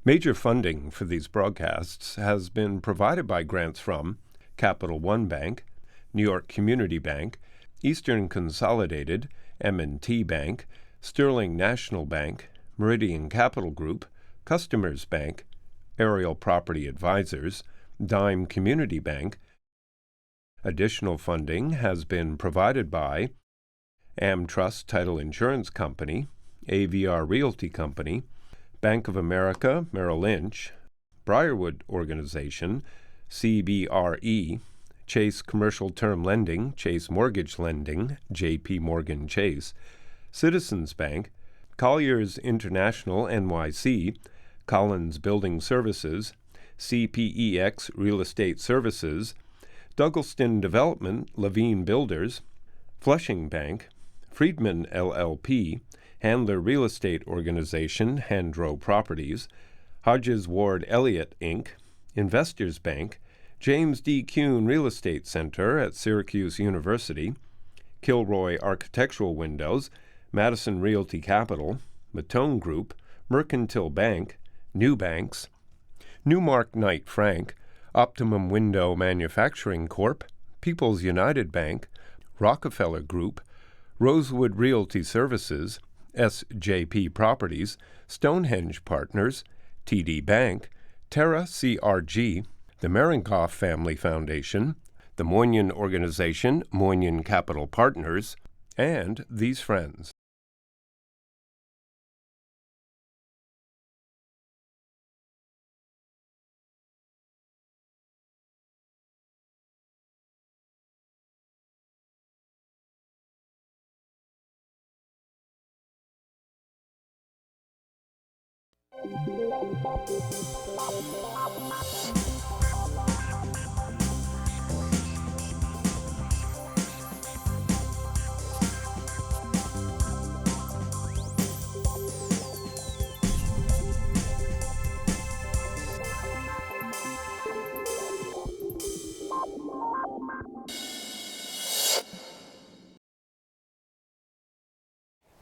Major funding for these broadcasts has been provided by grants from Capital One Bank, New York Community Bank, Eastern Consolidated, M&T Bank, Sterling National Bank, Meridian Capital Group, Customers Bank, Ariel Property Advisors, Dime Community Bank. Additional funding has been provided by AmTrust Title Insurance Company, AVR Realty Company, Bank of America, Merrill Lynch, Briarwood Organization, CBRE, Chase Commercial Term Lending, Chase Mortgage Lending, JP Morgan Chase, Citizens Bank, Colliers International NYC, Collins Building Services, CPEX Real Estate Services, Douglaston Development, Levine Builders, Flushing Bank, Friedman LLP, Handler Real Estate Organization, Handro Properties, Hodges Ward Elliott, Inc., Investors Bank, James D. Kuhn Real Estate Center at Syracuse University, Kilroy Architectural Windows, Madison Realty Capital, Matone Group, Mercantile Bank, New Banks, Newmark Knight Frank, Optimum Window Manufacturing Corp., People's United Bank, Rockefeller Group, Rosewood Realty Services, SJP Properties, Stonehenge Partners, TD Bank, Terra CRG, the Marinkoff Family Foundation, the Moynihan Organization, Moynihan Capital Partners, and these friends.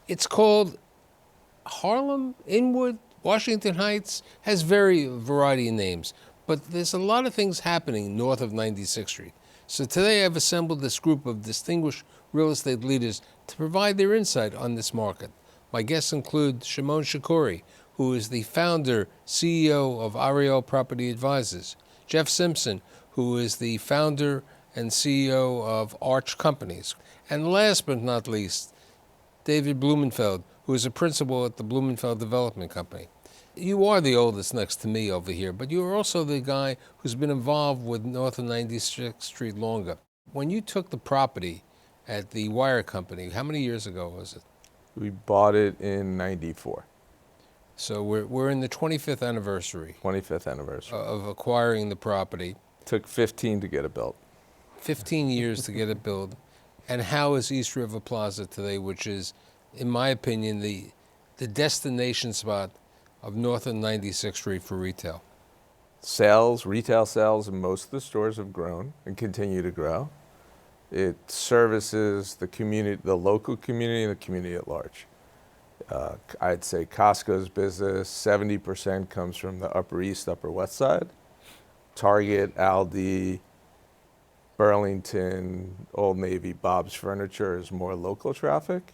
It's called Harlem Inwood, Washington Heights, has variety of names, but there's a lot of things happening north of 96th Street. So today I've assembled this group of distinguished real estate leaders to provide their insight on this market. My guests include Shimon Shkury, who is the founder, CEO of Ariel Property Advisors, Jeff Simpson, who is the founder and CEO of Arch Companies, and last but not least, David Blumenfeld, who is a principal at the Blumenfeld Development Company. You are the oldest next to me over here, but you are also the guy who's been involved with north of 96th Street longer. When you took the property at the wire company, how many years ago was it? We bought it in 94. So we're in the 25th anniversary. 25th anniversary. Of acquiring the property. Took 15 to get it built. 15 years to get it built. And how is East River Plaza today, which is, in my opinion, the destination spot of north of 96th Street for retail? Retail sales in most of the stores have grown and continue to grow. It services the community, the local community, and the community at large. I'd say Costco's business, 70% comes from the Upper East, Upper West Side. Target, Aldi, Burlington, Old Navy, Bob's Furniture is more local traffic,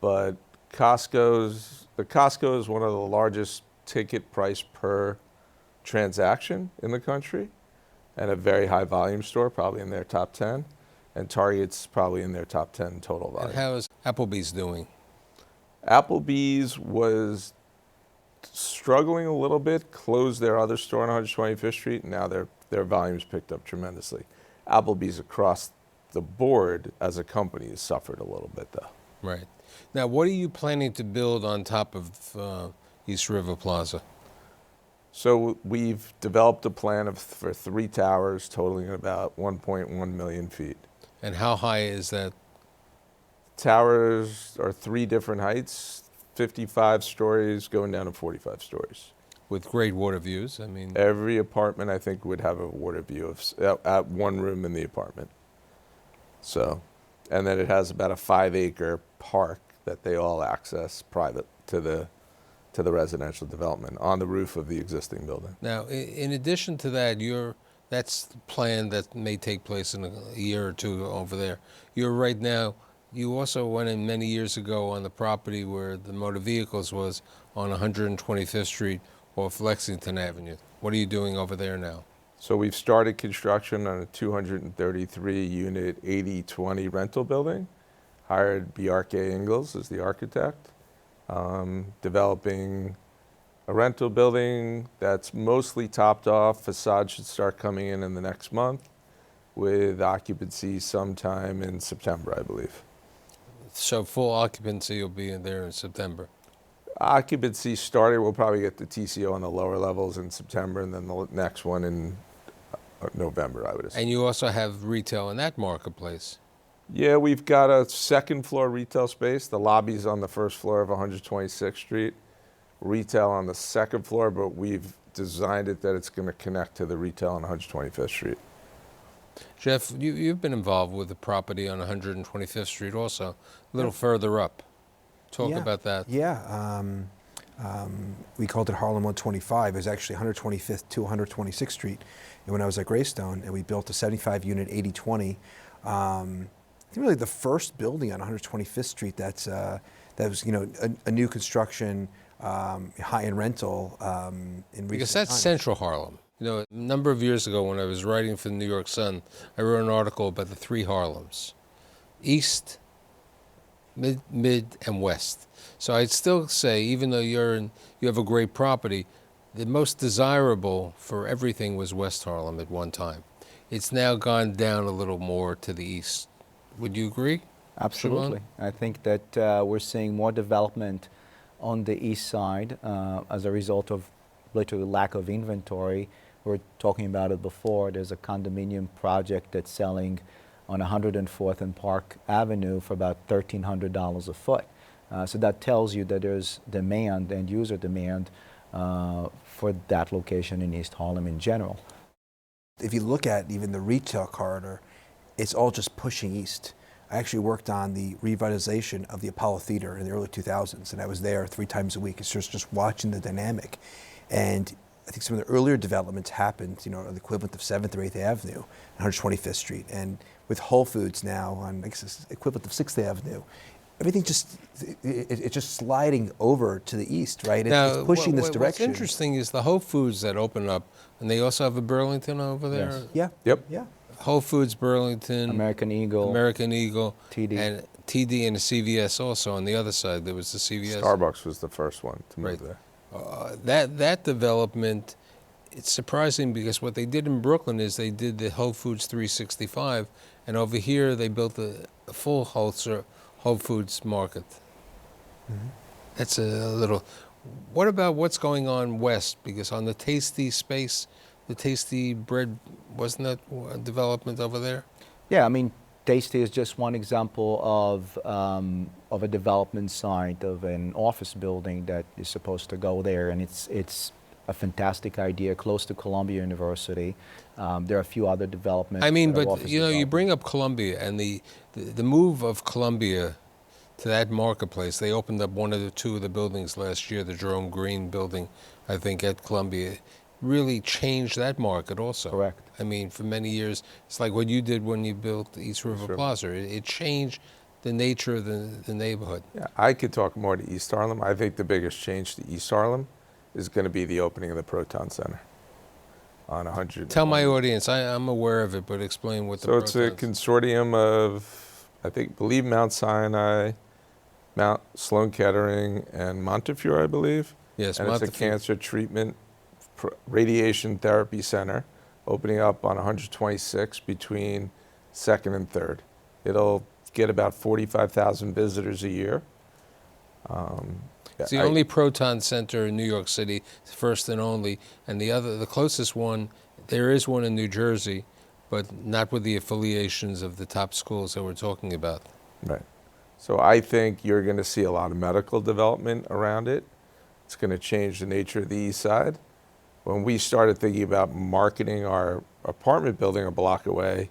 but the Costco is one of the largest ticket price per transaction in the country, and a very high volume store, probably in their top 10, and Target's probably in their top 10 total volume. And how is Applebee's doing? Applebee's was struggling a little bit, closed their other store on 125th Street, and now their volumes picked up tremendously. Applebee's across the board as a company has suffered a little bit, though. Right. Now, what are you planning to build on top of East River Plaza? So we've developed a plan for 3 towers totaling about 1.1 million feet. And how high is that? Towers are 3 different heights, 55 stories going down to 45 stories. With great water views, I mean. Every apartment, I think, would have a water view at one room in the apartment. So, and then it has about a 5-acre park that they all access private to the to the residential development on the roof of the existing building. Now, in addition to that, that's the plan that may take place in a year or two over there. Right now, you also went in many years ago on the property where the motor vehicles was on 125th Street off Lexington Avenue. What are you doing over there now? So we've started construction on a 233-unit 80/20 rental building. Hired Bjarke Ingels as the architect. Developing a rental building that's mostly topped off. Facade should start coming in the next month with occupancy sometime in September, I believe. So full occupancy will be in there in September. Occupancy started, we'll probably get the TCO on the lower levels in September and then the next one in November, I would assume. And you also have retail in that marketplace. Yeah, we've got a second floor retail space. The lobby's on the first floor of 126th Street. Retail on the second floor, but we've designed it that it's going to connect to the retail on 125th Street. Jeff, you've been involved with the property on 125th Street also, a little further up. Talk about that. Yeah, we called it Harlem 125. It was actually 125th to 126th Street. And when I was at Greystone, and we built a 75-unit 80/20, I think really the first building on 125th Street that was a new construction, high-end rental in recent Because that's times. Central Harlem. A number of years ago when I was writing for the New York Sun, I wrote an article about the three Harlems: East, Mid, and West. So I'd still say, even though you have a great property, the most desirable for everything was West Harlem at one time. It's now gone down a little more to the east. Would you agree? Absolutely. Shimon? I think that we're seeing more development on the east side as a result of literally lack of inventory. We were talking about it before. There's a condominium project that's selling on 104th and Park Avenue for about $1,300 a foot. So that tells you that there's demand and user demand for that location in East Harlem in general. If you look at even the retail corridor, it's all just pushing east. I actually worked on the revitalization of the Apollo Theater in the early 2000s, and I was there 3 times a week. It's just watching the dynamic. And I think some of the earlier developments happened, the equivalent of 7th or 8th Avenue, 125th Street. And with Whole Foods now on, I guess, it's equivalent of 6th Avenue, everything it's just sliding over to the east, right? It's pushing this direction. What's interesting is the Whole Foods that open up, and they also have a Burlington over there. Yes. Yeah. Yep. Yeah. Whole Foods, Burlington, American Eagle, TD, and TD and a CVS also on the other side. There was the CVS. Starbucks was the first one to move Right. there. That development, it's surprising because what they did in Brooklyn is they did the Whole Foods 365, and over here they built a full Whole Foods market. Mm-hmm. That's a little. What about what's going on west? Because on the Tasty space, the Tasty bread, wasn't that a development over there? Yeah, I mean, Tasty is just one example of a development site of an office building that is supposed to go there, and it's a fantastic idea, close to Columbia University. There are a few other developments. I mean, that are but office you developments. bring up Columbia and the move of Columbia to that marketplace. They opened up one of the two of the buildings last year, the Jerome Green building, I think, at Columbia. Really changed that market also. Correct. I mean, for many years, it's like what you did when you built East River Plaza. It changed the nature of the neighborhood. Yeah, I could talk more to East Harlem. I think the biggest change to East Harlem is going to be the opening of the Proton Center on 100. Tell my audience, I'm aware of it, but explain what the So it's a Proton's. consortium of, believe Mount Sinai, Mount Sloan Kettering, and Montefiore, I believe. Yes, And it's a Montefiore. cancer treatment radiation therapy center opening up on 126 between 2nd and 3rd. It'll get about 45,000 visitors a year. It's the only Proton Center in New York City, first and only, and the closest one, there is one in New Jersey, but not with the affiliations of the top schools that we're talking about. Right. So I think you're going to see a lot of medical development around it. It's going to change the nature of the East Side. When we started thinking about marketing our apartment building a block away,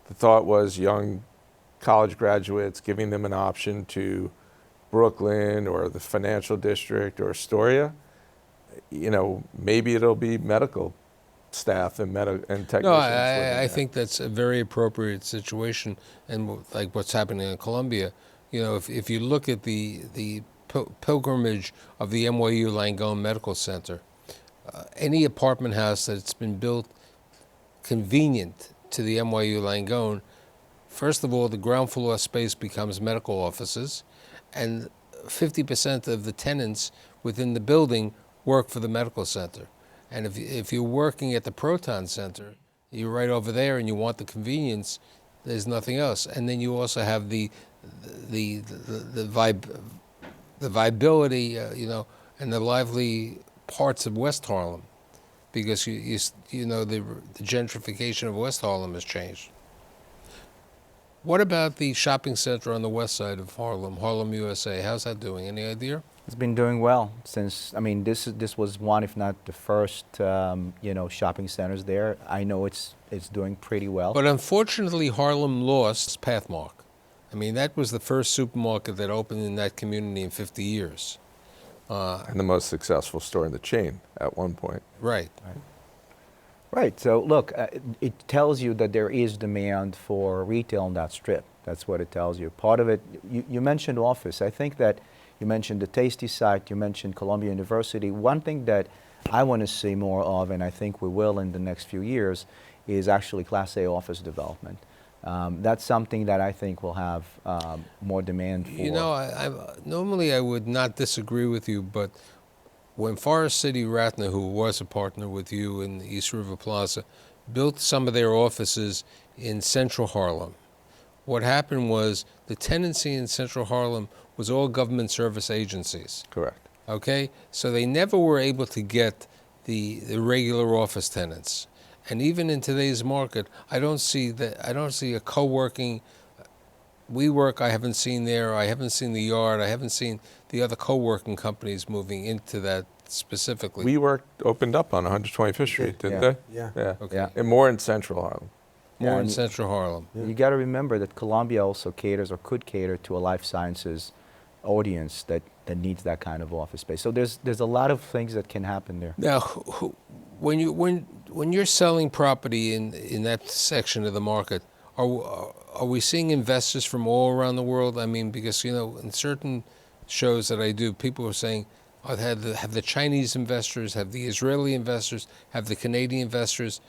the thought was young college graduates, giving them an option to Brooklyn or the financial district or Astoria, maybe it'll be medical staff and technicians. No, I think that's a very appropriate situation, and like what's happening in Columbia. If you look at the pilgrimage of the NYU Langone Medical Center, any apartment house that's been built convenient to the NYU Langone, first of all, the ground floor space becomes medical offices, and 50% of the tenants within the building work for the medical center. And if you're working at the Proton Center, you're right over there and you want the convenience, there's nothing else. And then you also have the viability, and the lively parts of West Harlem, because the gentrification of West Harlem has changed. What about the shopping center on the west side of Harlem, Harlem USA? How's that doing? Any idea? It's been doing well since, this was one, if not the first, shopping centers there. I know it's doing pretty well. But unfortunately, Harlem lost Pathmark. That was the first supermarket that opened in that community in 50 years. And the most successful store in the chain at one point. Right. Right. So look, it tells you that there is demand for retail on that strip. That's what it tells you. Part of it, you mentioned office. I think that you mentioned the Tasty site, you mentioned Columbia University. One thing that I want to see more of, and I think we will in the next few years, is actually Class A office development. That's something that I think will have more demand for. Normally I would not disagree with you, but when Forest City Ratner, who was a partner with you in East River Plaza, built some of their offices in Central Harlem, what happened was the tenancy in Central Harlem was all government service agencies. Correct. Okay? So they never were able to get the regular office tenants. And even in today's market, I don't see a co-working WeWork. I haven't seen there. I haven't seen the Yard. I haven't seen the other co-working companies moving into that specifically. WeWork opened up on 125th Street, didn't they? Yeah. Yeah. Okay. Yeah. And more in Central Harlem. More in and Central Harlem. You got to remember that Columbia also caters or could cater to a life sciences audience that needs that kind of office space. So there's a lot of things that can happen there. Now, when you're selling property in that section of the market, are we seeing investors from all around the world? Because in certain shows that I do, people are saying, have the Chinese investors, have the Israeli investors, have the Canadian investors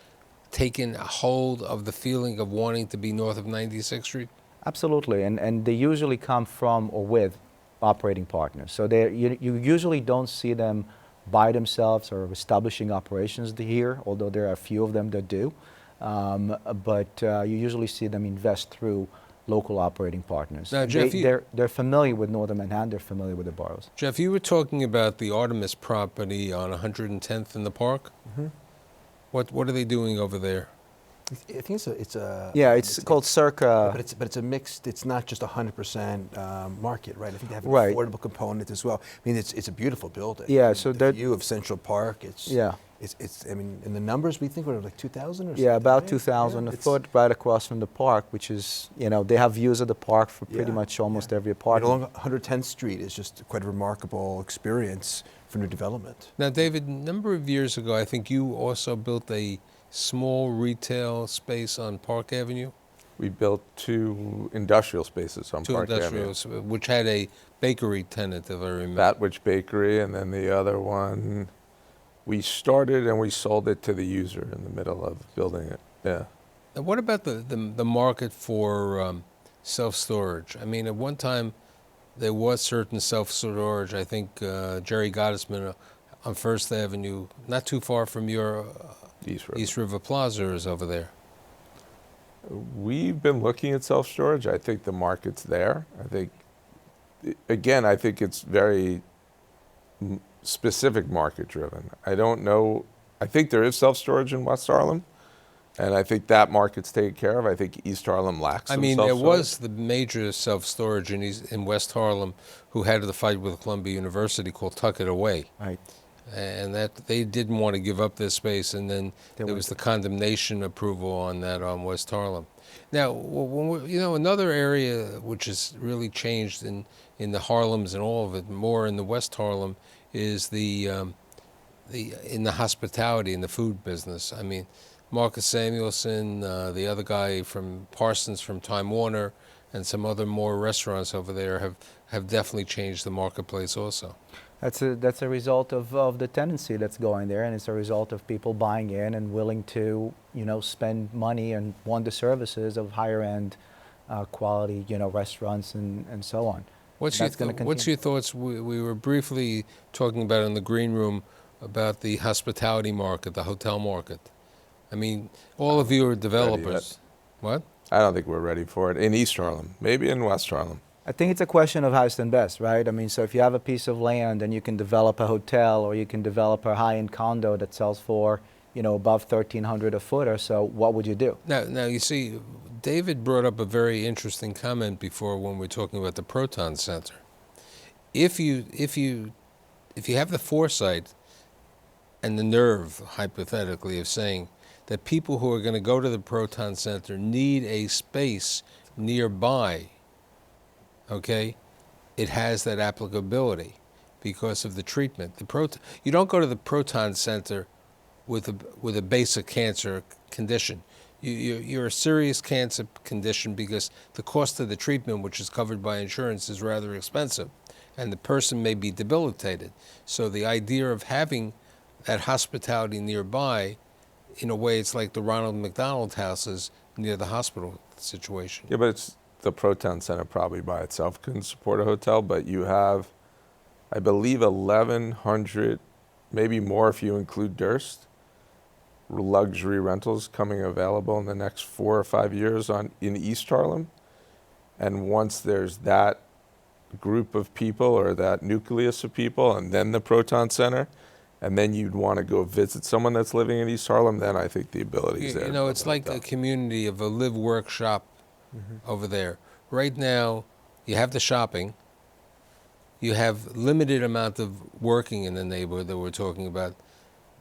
taken a hold of the feeling of wanting to be north of 96th Street? Absolutely, and they usually come from or with operating partners. So you usually don't see them by themselves or establishing operations here, although there are a few of them that do. But you usually see them invest through local operating partners. Now, Jeff, they're familiar with Northern Manhattan, they're familiar with the boroughs. Jeff, you were talking about the Artemis property on 110th in the Park. Mm-hmm. What are they doing over there? I think it's a Yeah, it's called Circa. but it's a mixed. It's not just 100% market, right? I think they have an Right. affordable component as well. It's a beautiful building. Yeah, so the view of Central Park. It's in the numbers we think were like 2,000 or something. Yeah, about right? 2,000 Yeah, a it's- foot right across from the park, which is, they have views of the park for pretty Yeah, much almost yeah. every And apartment. along 110th Street is just quite a remarkable experience for new development. Now, David, a number of years ago, I think you also built a small retail space on Park Avenue. We built 2 industrial spaces on Two Park Avenue. industrials, which had a bakery tenant, if I remember. Batwich Bakery, and then the other one, we started and we sold it to the user in the middle of building it. Yeah. Now, what about the market for self-storage? At one time, there was certain self-storage. I think Jerry Gottesman on First Avenue, not too far from your East River Plaza, is over there. We've been looking at self-storage. I think the market's there. I think it's very specific market driven. I don't know. I think there is self-storage in West Harlem, and I think that market's taken care of. I think East Harlem lacks some There self-storage. was the major self-storage in West Harlem who had the fight with Columbia University called Tuck It Away. Right. and that they didn't want to give up their space, and then They there went was the condemnation approval on that on West Harlem. Now, another area which has really changed in the Harlems and all of it, more in the West Harlem, is in the hospitality and the food business. I mean, Marcus Samuelson, the other guy from Parsons from Time Warner, and some other more restaurants over there have definitely changed the marketplace also. That's a result of the tendency that's going there, and it's a result of people buying in and willing to, spend money and want the services of higher end quality, restaurants and so on. What's That's gonna what's your thoughts? We were briefly talking about in the green room about the hospitality market, the hotel market. I mean, all of you are developers. What? I don't think we're ready for it in East Harlem, maybe in West Harlem. I think it's a question of highest and best, right? I mean, so if you have a piece of land and you can develop a hotel or you can develop a high-end condo that sells for, above $1,300 a foot or so, what would you do? Now you see, David brought up a very interesting comment before when we were talking about the Proton Center. If you have the foresight and the nerve, hypothetically, of saying that people who are going to go to the Proton Center need a space nearby, okay, it has that applicability because of the treatment. You don't go to the Proton Center with a basic cancer condition. You're a serious cancer condition because the cost of the treatment, which is covered by insurance, is rather expensive, and the person may be debilitated. So the idea of having that hospitality nearby, in a way, it's like the Ronald McDonald houses near the hospital situation. Yeah, but it's the Proton Center probably by itself couldn't support a hotel, but you have, I believe, 1,100, maybe more if you include Durst, luxury rentals coming available in the next 4 or 5 years in East Harlem. And once there's that group of people or that nucleus of people, and then the Proton Center, and then you'd want to go visit someone that's living in East Harlem, then I think the ability is there. It's like a community of a live workshop over there. Right now, you have the shopping. You have limited amount of working in the neighborhood that we're talking about.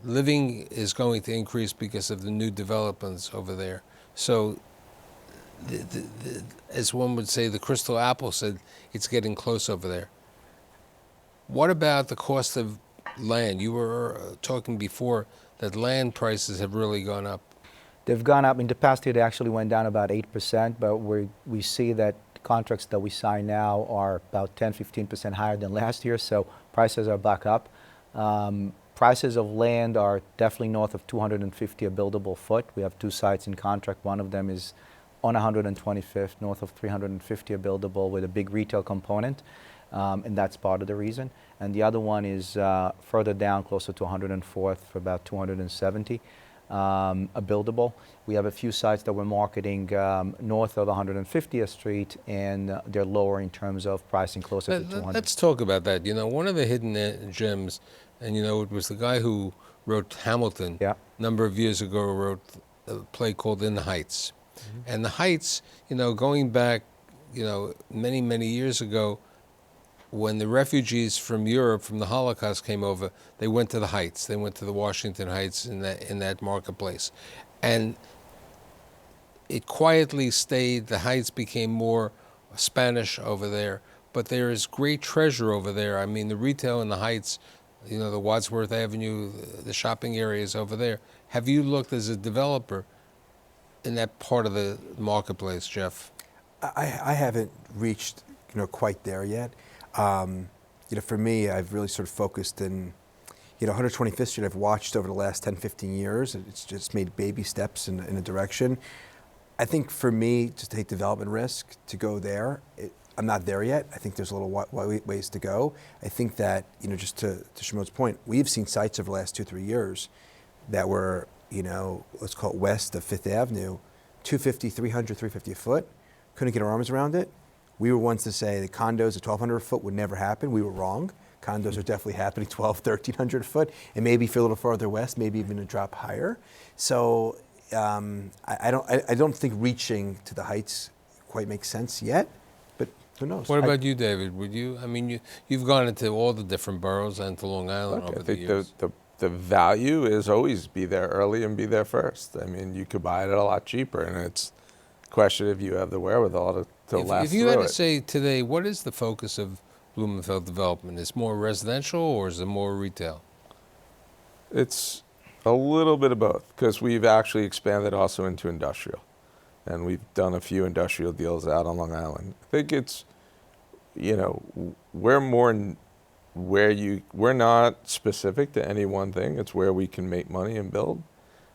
Living is going to increase because of the new developments over there. So, as one would say, the crystal apple said, it's getting close over there. What about the cost of land? You were talking before that land prices have really gone up. They've gone up. In the past year, they actually went down about 8%, but we see that contracts that we sign now are about 10-15% higher than last year, so prices are back up. Prices of land are definitely north of $250 a buildable foot. We have 2 sites in contract. One of them is on 125th, north of $350 a buildable with a big retail component, and that's part of the reason. And the other one is further down, closer to 104th for about $270 a buildable. We have a few sites that we're marketing north of 150th Street, and they're lower in terms of pricing, closer to 200. Let's talk about that. One of the hidden gems, and it was the guy who wrote Hamilton a number of years ago, wrote a play called In the Heights. And the Heights, going back, many, many years ago, when the refugees from Europe, from the Holocaust came over, they went to the Heights. They went to the Washington Heights in that marketplace. And it quietly stayed. The Heights became more Spanish over there. But there is great treasure over there. I mean, the retail in the Heights, the Wadsworth Avenue, the shopping areas over there. Have you looked as a developer in that part of the marketplace, Jeff? I haven't reached quite there yet. For me, I've really sort of focused in, 125th Street I've watched over the last 10, 15 years. It's just made baby steps in a direction. I think for me, just to take development risk, to go there, I'm not there yet. I think there's a little ways to go. I think that, just to Shimon's point, we've seen sites over the last 2-3 years that were, let's call it west of Fifth Avenue, 250, 300, 350 a foot. Couldn't get our arms around it. We were ones to say the condos at 1,200 a foot would never happen. We were wrong. Condos are definitely happening 1,300 a foot, and maybe if you're a little farther west, maybe even a drop higher. So I don't think reaching to the Heights quite makes sense yet. But Who knows? What about you, David? Would you? I mean, you've gone into all the different boroughs and to Long Island Look, over I the think years. the value is always be there early and be there first. I mean, you could buy it a lot cheaper, and it's a question if you have the wherewithal to last If you through had to it. say today, what is the focus of Blumenfeld development? Is it more residential or is it more retail? It's a little bit of both, because we've actually expanded also into industrial, and we've done a few industrial deals out on Long Island. I think it's, we're more we're not specific to any one thing. It's where we can make money and build,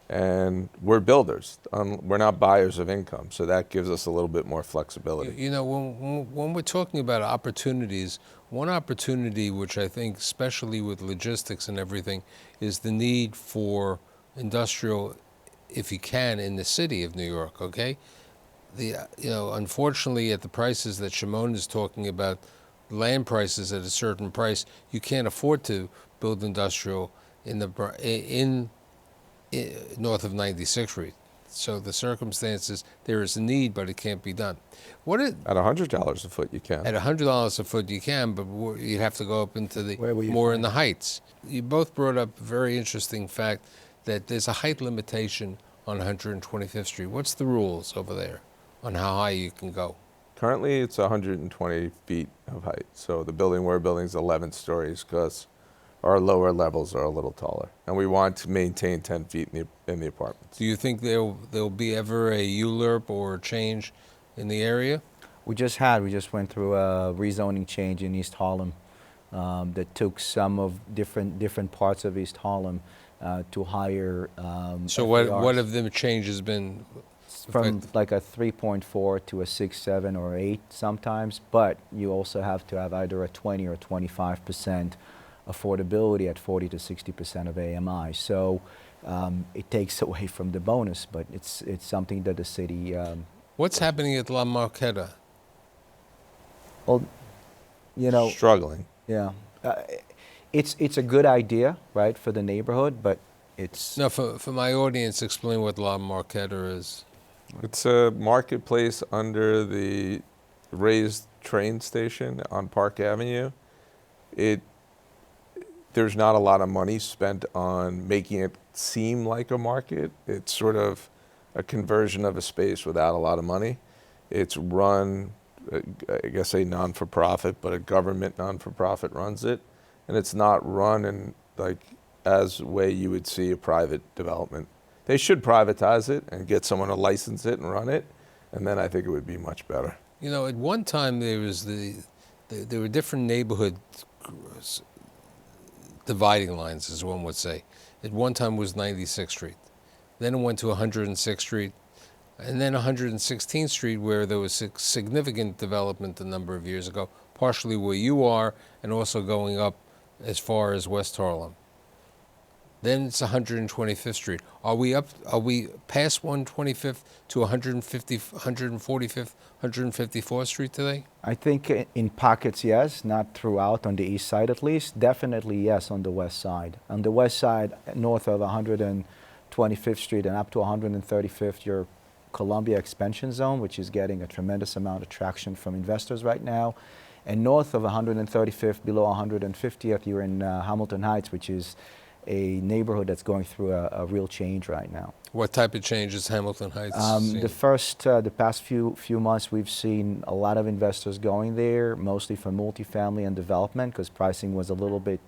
and we're builders. We're not buyers of income, so that gives us a little bit more flexibility. When we're talking about opportunities, one opportunity which I think, especially with logistics and everything, is the need for industrial, if you can, in the city of New York. Okay, unfortunately, at the prices that Shimon is talking about, land prices at a certain price, you can't afford to build industrial in north of 96th Street. So the circumstances, there is a need, but it can't be done. At $100 a foot, you can. At $100 a foot, you can, but you'd have to go up into more in the heights. You both brought up a very interesting fact that there's a height limitation on 125th Street. What's the rules over there on how high you can go? Currently, it's 120 feet of height. So the building we're building is 11 stories, because our lower levels are a little taller, and we want to maintain 10 feet in the apartments. Do you think there'll be ever a ULURP or a change in the area? We just went through a rezoning change in East Harlem that took some of different parts of East Harlem to higher So FARs. what have the changes been? From like a 3.4 to a 6, 7, or 8 sometimes, but you also have to have either a 20 or 25% affordability at 40 to 60% of AMI. So it takes away from the bonus, but it's something that the city. What's happening at La Marqueta? Well, Struggling. yeah, it's a good idea, right, for the neighborhood, but it's. No, for my audience, explain what La Marqueta is. It's a marketplace under the raised train station on Park Avenue. There's not a lot of money spent on making it seem like a market. It's sort of a conversion of a space without a lot of money. It's run, I guess, a non-for-profit, but a government non-for-profit runs it. And it's not run in as a way you would see a private development. They should privatize it and get someone to license it and run it, and then I think it would be much better. At one time there was there were different neighborhood dividing lines, as one would say. At one time it was 96th Street. Then it went to 106th Street, and then 116th Street, where there was significant development a number of years ago, partially where you are, and also going up as far as West Harlem. Then it's 125th Street. Are we past 125th to 145th, 154th Street today? I think in pockets, yes, not throughout, on the east side at least. Definitely yes on the west side. On the west side, north of 125th Street and up to 135th, your Columbia expansion zone, which is getting a tremendous amount of traction from investors right now. And north of 135th, below 150th, you're in Hamilton Heights, which is a neighborhood that's going through a real change right now. What type of change is Hamilton Heights seeing? The past few months, we've seen a lot of investors going there, mostly for multifamily and development, because pricing was a little bit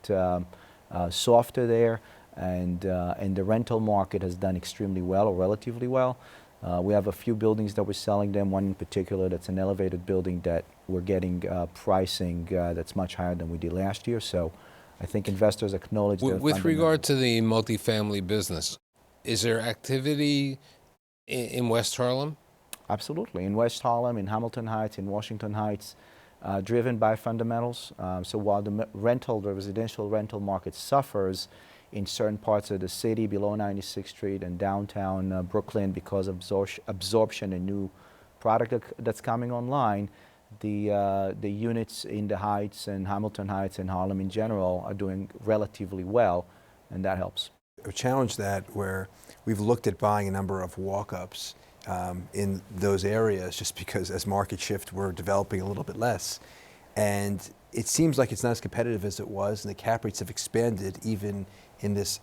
softer there, and the rental market has done extremely well, or relatively well. We have a few buildings that we're selling them. One in particular that's an elevated building that we're getting pricing that's much higher than we did last year. So I think investors acknowledge their With regard to the multifamily business, is there activity in West Harlem? Absolutely. In West Harlem, in Hamilton Heights, in Washington Heights, driven by fundamentals. So while the residential rental market suffers in certain parts of the city below 96th Street and downtown Brooklyn because of absorption and new product that's coming online, the units in the Heights and Hamilton Heights and Harlem in general are doing relatively well, and that helps. A challenge that where we've looked at buying a number of walk-ups in those areas, just because as market shift, we're developing a little bit less. And it seems like it's not as competitive as it was, and the cap rates have expanded even in this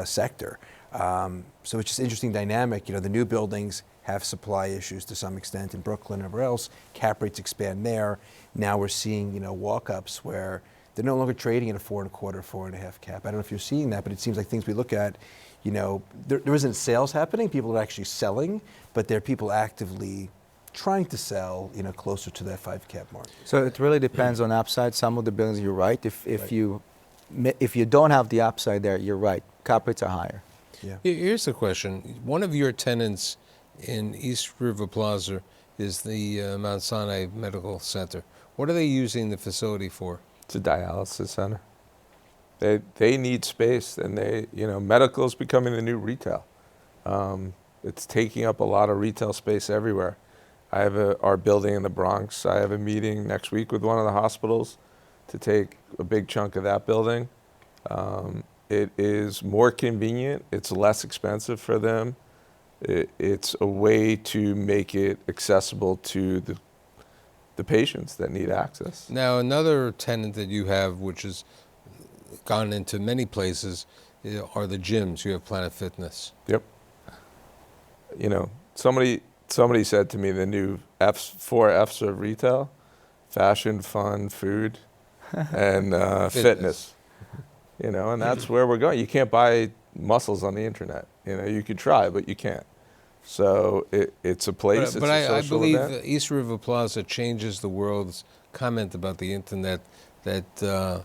sector. So it's just an interesting dynamic. You know, the new buildings have supply issues to some extent in Brooklyn and everywhere else. Cap rates expand there. Now we're seeing, you know, walk-ups where they're no longer trading at a 4.25, 4.5 cap. I don't know if you're seeing that, but it seems like things we look at, you know, there isn't sales happening. People are actually selling, but there are people actively trying to sell, you know, closer to that 5 cap mark. So it really depends on upside. Some of the buildings, you're right. If you don't have the upside there, you're right. Cap rates are higher. Yeah. Here's the question. One of your tenants in East River Plaza is the Mount Sinai Medical Center. What are they using the facility for? It's a dialysis center. They need space, and medical is becoming the new retail. It's taking up a lot of retail space everywhere. I have our building in the Bronx. I have a meeting next week with one of the hospitals to take a big chunk of that building. It is more convenient. It's less expensive for them. It's a way to make it accessible to the patients that need access. Now, another tenant that you have, which has gone into many places, are the gyms. You have Planet Fitness. Yep. You know, somebody said to me the new four F's of retail: fashion, fun, food, and fitness. You know, and that's where we're going. You can't buy muscles on the internet. You know, you could try, but you can't. So it's a place. But it's a I social believe event. East River Plaza changes the world's comment about the internet that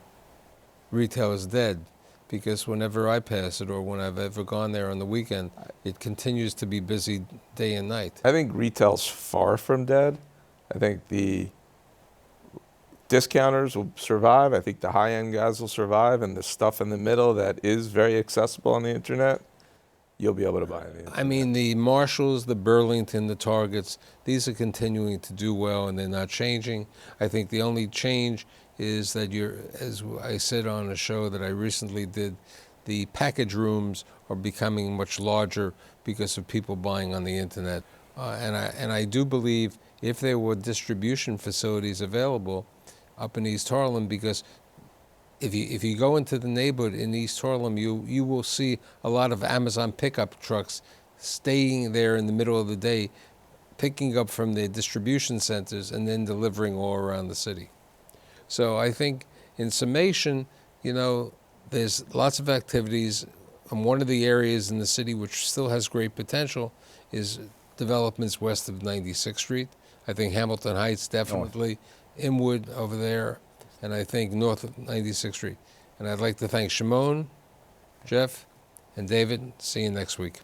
retail is dead, because whenever I pass it or when I've ever gone there on the weekend, it continues to be busy day and night. I think retail's far from dead. I think the discounters will survive. I think the high-end guys will survive, and the stuff in the middle that is very accessible on the internet, you'll be able to buy on the internet. I mean, the Marshalls, the Burlington, the Targets, these are continuing to do well, and they're not changing. I think the only change is that as I said on a show that I recently did, the package rooms are becoming much larger because of people buying on the internet. And I do believe if there were distribution facilities available up in East Harlem, because if you go into the neighborhood in East Harlem, you will see a lot of Amazon pickup trucks staying there in the middle of the day, picking up from the distribution centers and then delivering all around the city. So I think in summation, you know, there's lots of activities, and one of the areas in the city which still has great potential is developments west of 96th Street. I think Hamilton Heights definitely, Inwood over there, and I think north of 96th Street. And I'd like to thank Shimon, Jeff, and David. See you next week.